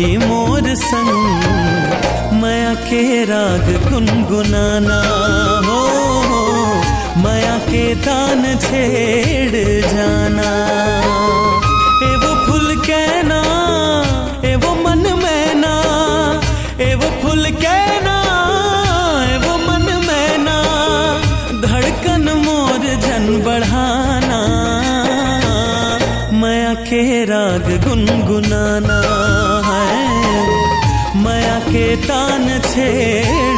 ही मोर संग माया के राग गुनगुनाना हो, माया के तान छेड़ जाना। ए वो फूल कहना, ए वो मन मैना, ए वो फूल कहना, ए वो मन मैना, धड़कन मोर जन बढ़ाना, माया के राग गुनगुनाना है, माया के तान छेड़